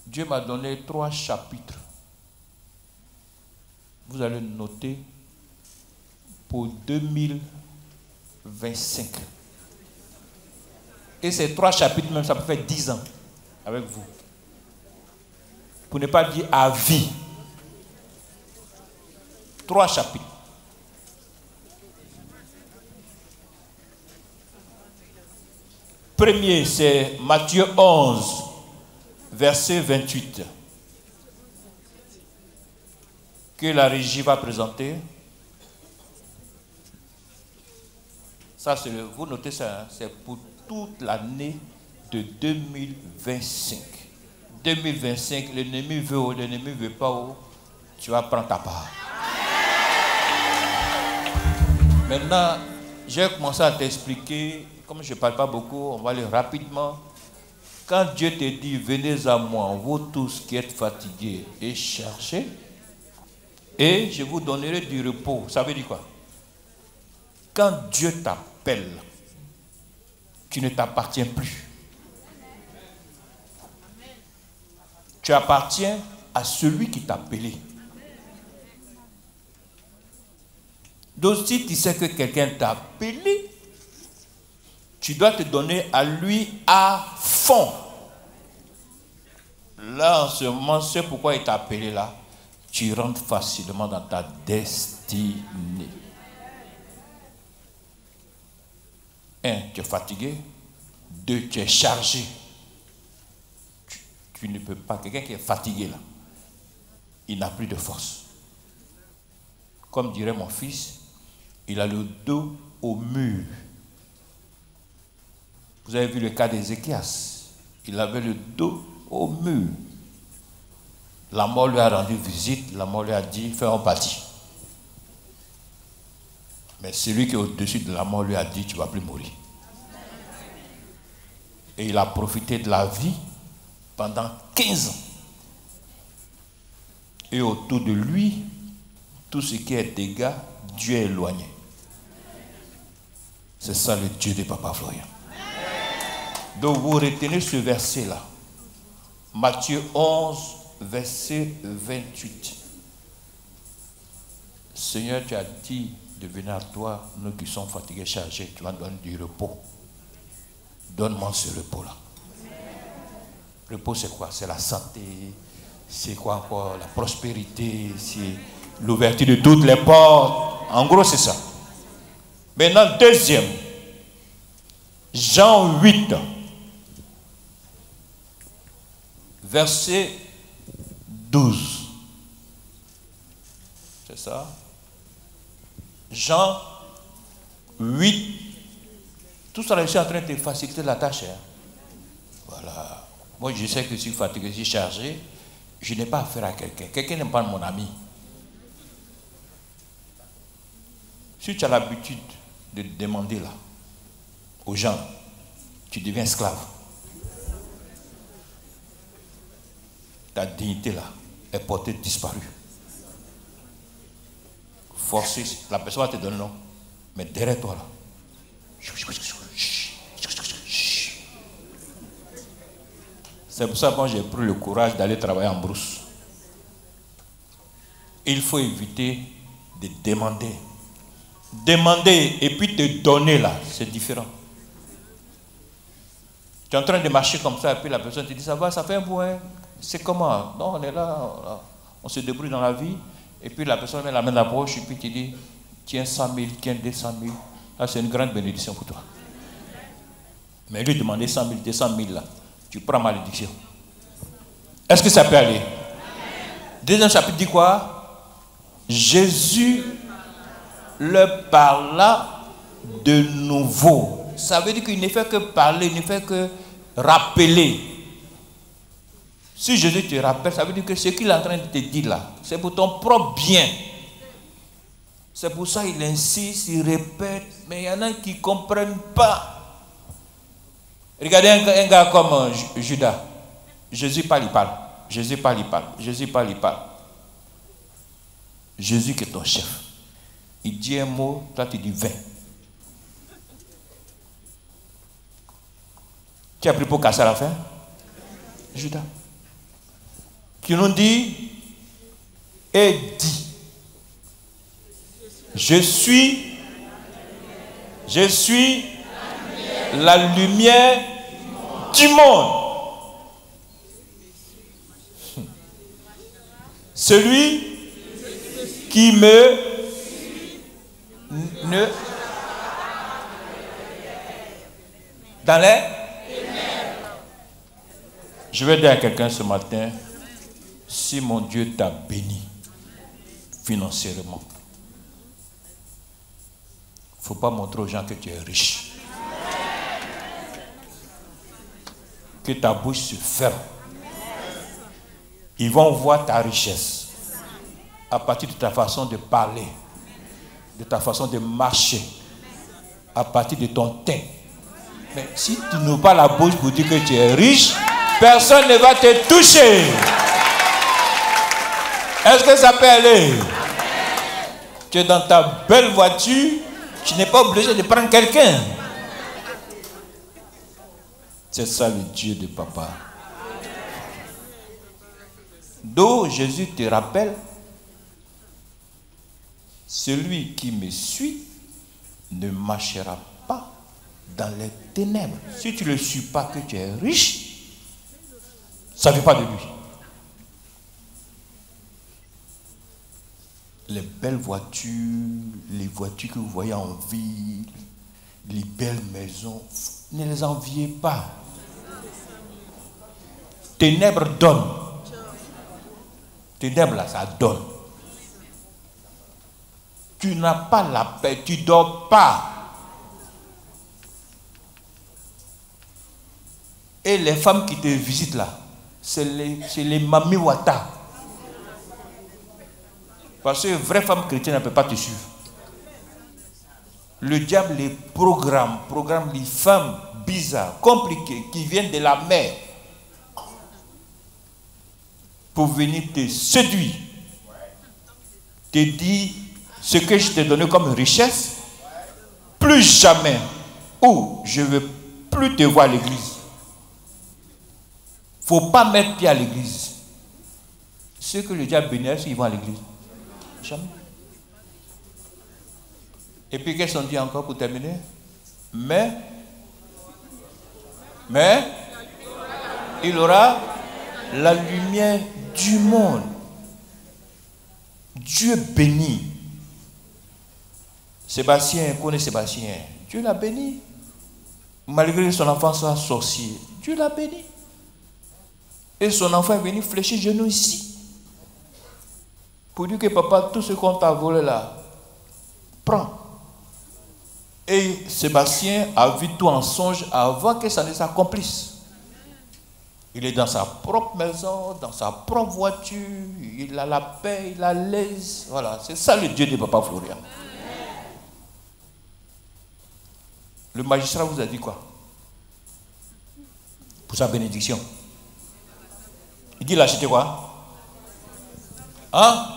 Dieu m'a donné 3 chapitres. Vous allez noter pour 2025. Et ces 3 chapitres, même, ça peut faire 10 ans avec vous. Pour ne pas dire à vie. 3 chapitres. Premier, c'est Matthieu 11, verset 28. Que la régie va présenter. Ça, vous notez ça, hein, c'est pour toute l'année de 2025. 2025, l'ennemi veut ou l'ennemi ne veut pas où, tu vas prendre ta part. Maintenant, j'ai commencé à t'expliquer, comme je ne parle pas beaucoup, on va aller rapidement. Quand Dieu te dit, venez à moi, vous tous qui êtes fatigués et cherchez, et je vous donnerai du repos. Ça veut dire quoi? Quand Dieu t'appelle, tu ne t'appartiens plus. Tu appartiens à celui qui t'a appelé. Donc si tu sais que quelqu'un t'a appelé, tu dois te donner à lui à fond. Là, en ce moment, c'est pourquoi il t'a appelé là. Tu rentres facilement dans ta destinée. 1, tu es fatigué. 2, tu es chargé. Tu ne peux pas. Quelqu'un qui est fatigué là, il n'a plus de force. Comme dirait mon fils, il a le dos au mur. Vous avez vu le cas d'Ézéchias. Il avait le dos au mur. La mort lui a rendu visite. La mort lui a dit, fais un bâti. Mais celui qui est au-dessus de la mort lui a dit, tu ne vas plus mourir. Et il a profité de la vie pendant 15 ans. Et autour de lui, tout ce qui est dégâts, Dieu est éloigné. C'est ça le Dieu de Papa Florian. Donc vous retenez ce verset-là. Matthieu 11, verset 28. Seigneur, tu as dit de venir à toi, nous qui sommes fatigués, chargés, tu vas nous donner du repos. Donne-moi ce repos-là. Repos, c'est quoi? C'est la santé, c'est quoi encore? La prospérité, c'est l'ouverture de toutes les portes. En gros, c'est ça. Maintenant, deuxième. Jean 8, verset 12. C'est ça? Jean 8. Tout ça, je suis en train de te faciliter la tâche. Hein? Voilà. Moi, je sais que je suis fatigué, je suis chargé. Je n'ai pas affaire à quelqu'un. Quelqu'un n'est pas mon ami. Si tu as l'habitude de demander là, aux gens, tu deviens esclave. Ta dignité là est portée disparue. Forcé, la personne va te donner non. Mais derrière toi là, c'est pour ça que moi j'ai pris le courage d'aller travailler en brousse. Il faut éviter de demander. Demander et puis te donner là, c'est différent. Tu es en train de marcher comme ça et puis la personne te dit ça va, ça fait un bout, hein? C'est comment? Non, on est là, on se débrouille dans la vie. Et puis la personne met la main dans la poche et puis te dit tiens 100 000, tiens 200 000. Là, c'est une grande bénédiction pour toi. Mais lui demander 100 000, 200 000 là, tu prends malédiction. Est-ce que ça peut aller? Deuxième chapitre dit quoi? Jésus leur parla de nouveau. Ça veut dire qu'il ne fait que parler, il ne fait que rappeler. Si Jésus te rappelle, ça veut dire que ce qu'il est en train de te dire là, c'est pour ton propre bien. C'est pour ça qu'il insiste, il répète, mais il y en a qui ne comprennent pas. Regardez un gars comme Judas. Jésus parle, il parle. Jésus parle, il parle. Jésus parle, il parle. Jésus qui est ton chef. Il dit un mot, toi tu dis 20. Tu as pris pour casser à la fin? Judas. qui nous dit et dit, je suis la lumière du monde. Celui qui ne dans les. Je vais dire à quelqu'un ce matin, si mon Dieu t'a béni financièrement, il ne faut pas montrer aux gens que tu es riche. Que ta bouche se ferme. Ils vont voir ta richesse à partir de ta façon de parler, de ta façon de marcher, à partir de ton teint. Mais si tu n'ouvres pas la bouche pour dire que tu es riche, personne ne va te toucher. Est-ce que ça peut aller? Tu es dans ta belle voiture, tu n'es pas obligé de prendre quelqu'un. C'est ça le Dieu de papa. Donc Jésus te rappelle, celui qui me suit ne marchera pas dans les ténèbres. Si tu ne le suis pas que tu es riche, ça ne vient pas de lui. Les belles voitures, les voitures que vous voyez en ville, les belles maisons, ne les enviez pas. Ténèbres donnent. Ténèbres là, ça donne. Tu n'as pas la paix, tu ne dors pas. Et les femmes qui te visitent là, c'est les mamies wata. Parce que une vraie femme chrétienne ne peut pas te suivre. Le diable les programme les femmes bizarres, compliquées, qui viennent de la mer pour venir te séduire, te dire ce que je t'ai donné comme richesse, plus jamais, ou je ne veux plus te voir à l'église. Il ne faut pas mettre pied à l'église. Ceux que le diable bénit, ils vont à l'église. Jamais. Et puis qu'est-ce qu'on dit encore pour terminer? Mais il aura la lumière du monde. Dieu bénit. Sébastien, connaît Sébastien. Dieu l'a béni. Malgré que son enfant soit sorcier, Dieu l'a béni. Et son enfant est venu fléchir genoux ici. Pour dire que papa, tout ce qu'on t'a volé là, prends. Et Sébastien a vu tout en songe avant que ça ne s'accomplisse. Il est dans sa propre maison, dans sa propre voiture, il a la paix, il a l'aise. Voilà, c'est ça le Dieu de papa Florian. Le magistrat vous a dit quoi? Pour sa bénédiction. Il dit il a acheté quoi? Hein?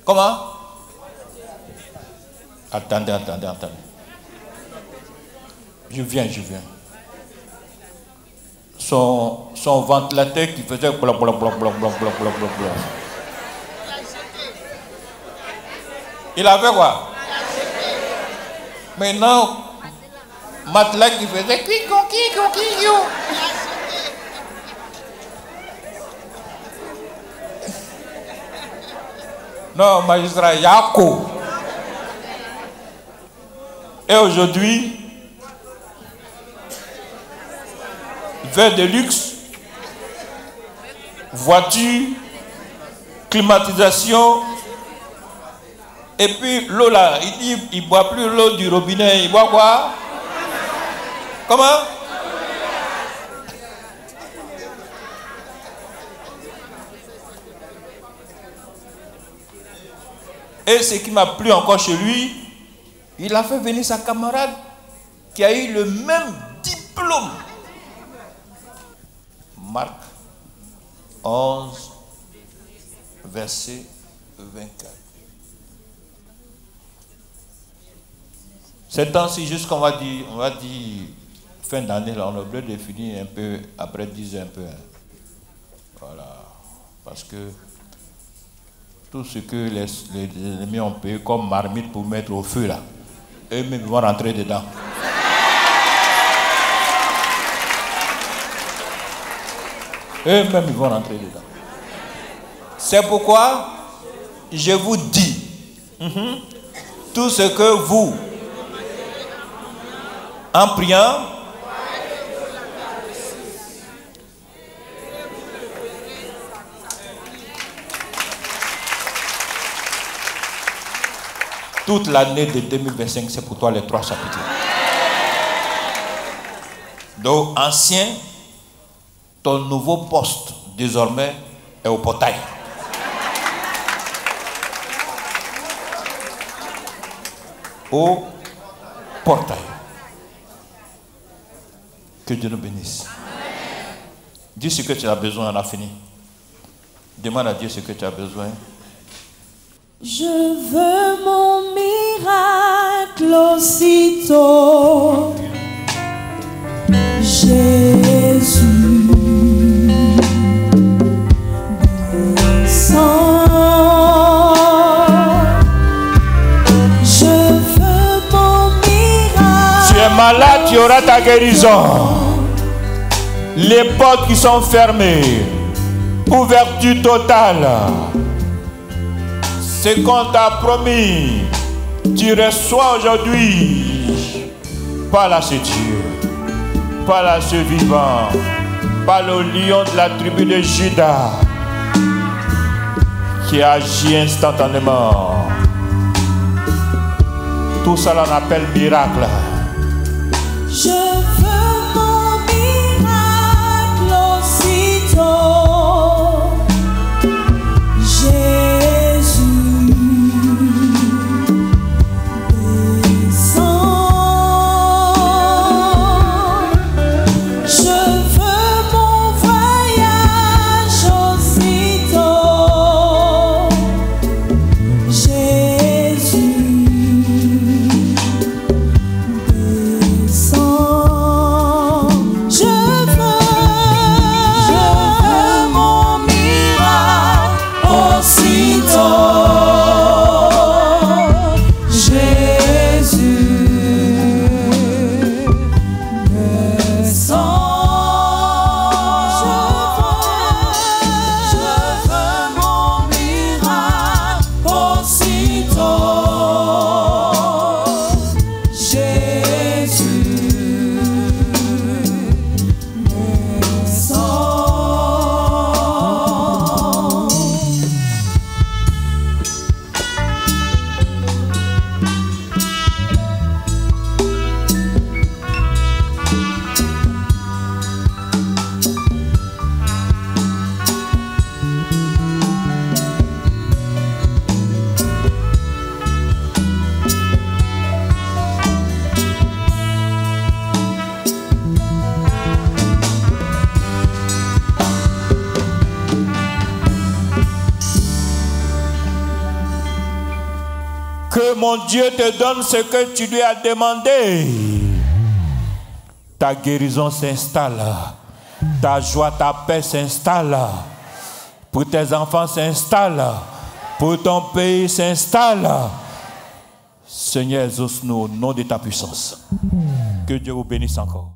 Comment? Attendez. Je viens. Son ventilateur qui faisait bla. Il avait quoi? Maintenant, matelas qui faisait kiko. Non, magistrat Yako. Et aujourd'hui, verre de luxe, voiture, climatisation, et puis l'eau là, il dit il ne boit plus l'eau du robinet, il boit quoi? Comment? Et ce qui m'a plu encore chez lui, il a fait venir sa camarade qui a eu le même diplôme. Marc 11, verset 24. Ces temps-ci, jusqu'on va dire fin d'année, là, on a oublié de finir un peu, après 10 ans un peu. Voilà. Parce que tout ce que les ennemis ont payé comme marmite pour mettre au feu là, eux-mêmes vont rentrer dedans. Eux-mêmes ils vont rentrer dedans. C'est pourquoi je vous dis, tout ce que vous, en priant, toute l'année de 2025, c'est pour toi les 3 chapitres. Donc, ancien, ton nouveau poste, désormais, est au portail. Au portail. Que Dieu nous bénisse. Dis ce que tu as besoin, on a fini. Demande à Dieu ce que tu as besoin. Je veux mon miracle aussitôt, Jésus, descends. Je veux mon miracle. Tu es malade, tu auras ta guérison. Les portes qui sont fermées, ouverture totale. Ce qu'on t'a promis, tu reçois aujourd'hui par la Dieu, par la Dieu vivant, par le lion de la tribu de Juda qui agit instantanément. Tout ça l'on appelle miracle. Je veux mon miracle aussitôt, Jésus. Que mon Dieu te donne ce que tu lui as demandé. Ta guérison s'installe. Ta joie, ta paix s'installe. Pour tes enfants s'installe. Pour ton pays s'installe. Seigneur, exauce-nous au nom de ta puissance. Que Dieu vous bénisse encore.